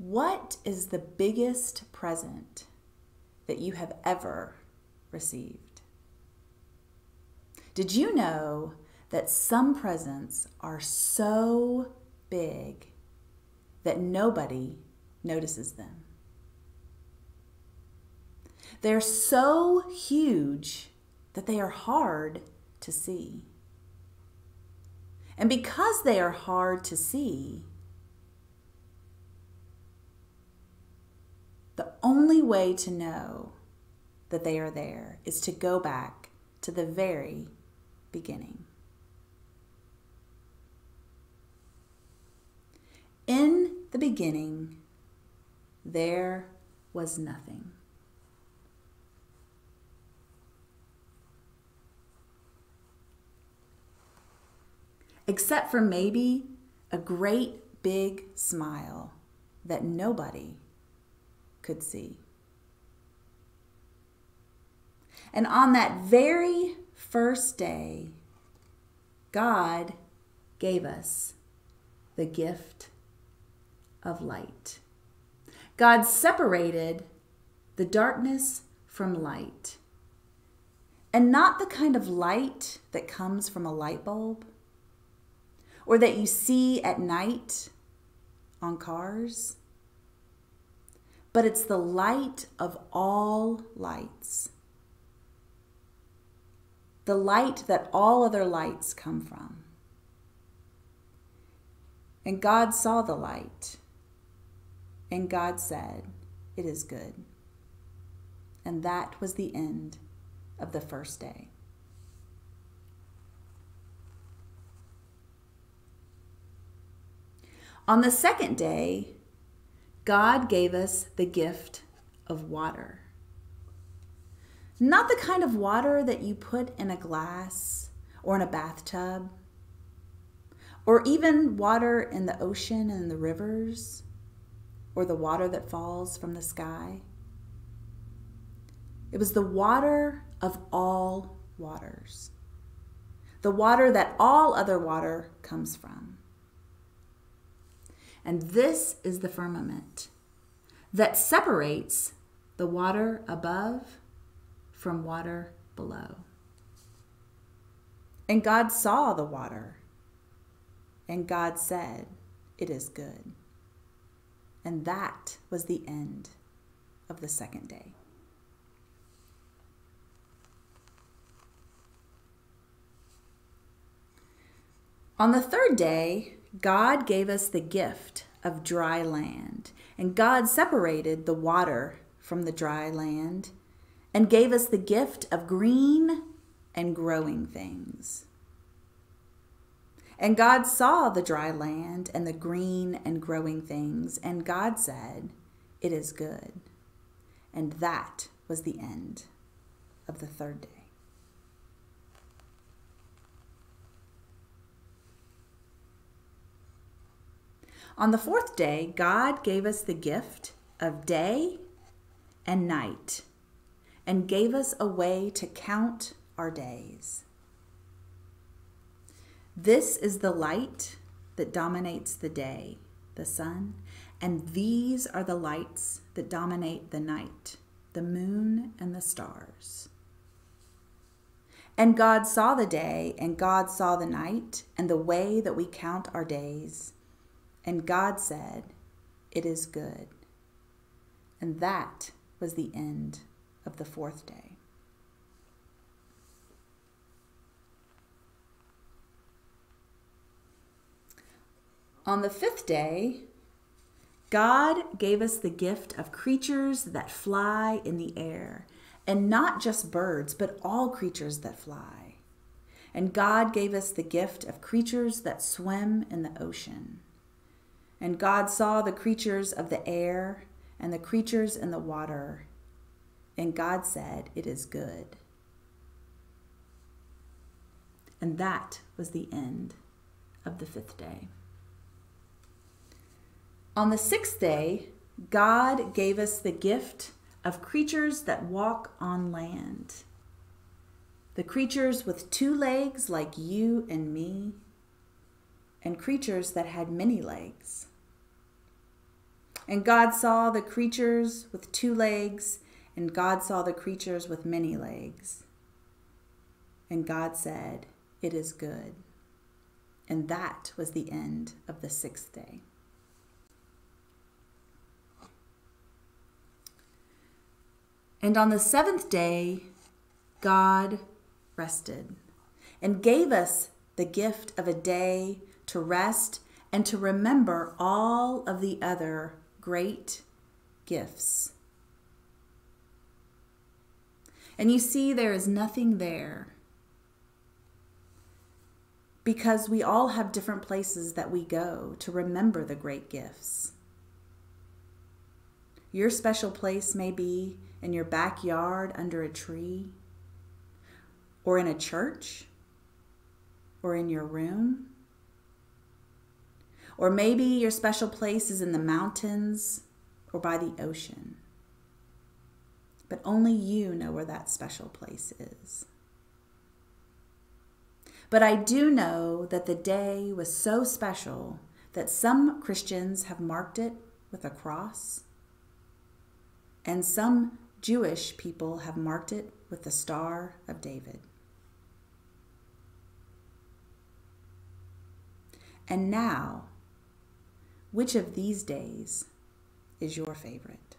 What is the biggest present that you have ever received? Did you know that some presents are so big that nobody notices them? They're so huge that they are hard to see. And because they are hard to see, the only way to know that they are there is to go back to the very beginning. In the beginning, there was nothing. Except for maybe a great big smile that nobody could see. And on that very first day, God gave us the gift of light. God separated the darkness from light. And not the kind of light that comes from a light bulb or that you see at night on cars, but it's the light of all lights. The light that all other lights come from. And God saw the light, and God said, "It is good." And that was the end of the first day. On the second day, God gave us the gift of water. Not the kind of water that you put in a glass or in a bathtub, or even water in the ocean and the rivers, or the water that falls from the sky. It was the water of all waters, the water that all other water comes from. And this is the firmament that separates the water above from water below. And God saw the water, and God said, "It is good." And that was the end of the second day. On the third day, God gave us the gift of dry land, and God separated the water from the dry land and gave us the gift of green and growing things. And God saw the dry land and the green and growing things, and God said, "It is good." And that was the end of the third day. On the fourth day, God gave us the gift of day and night and gave us a way to count our days. This is the light that dominates the day, the sun, and these are the lights that dominate the night, the moon and the stars. And God saw the day, and God saw the night, and the way that we count our days. And God said, "It is good." And that was the end of the fourth day. On the fifth day, God gave us the gift of creatures that fly in the air, and not just birds, but all creatures that fly. And God gave us the gift of creatures that swim in the ocean. And God saw the creatures of the air and the creatures in the water, and God said, "It is good." And that was the end of the fifth day. On the sixth day, God gave us the gift of creatures that walk on land. The creatures with 2 legs like you and me, and creatures that had many legs. And God saw the creatures with 2 legs, and God saw the creatures with many legs. And God said, "It is good." And that was the end of the 6th day. And on the 7th day, God rested and gave us the gift of a day to rest and to remember all of the other great gifts. And you see, there is nothing there because we all have different places that we go to remember the great gifts. Your special place may be in your backyard under a tree, or in a church, or in your room. Or maybe your special place is in the mountains or by the ocean. But only you know where that special place is. But I do know that the day was so special that some Christians have marked it with a cross, and some Jewish people have marked it with the Star of David. And now, which of these days is your favorite?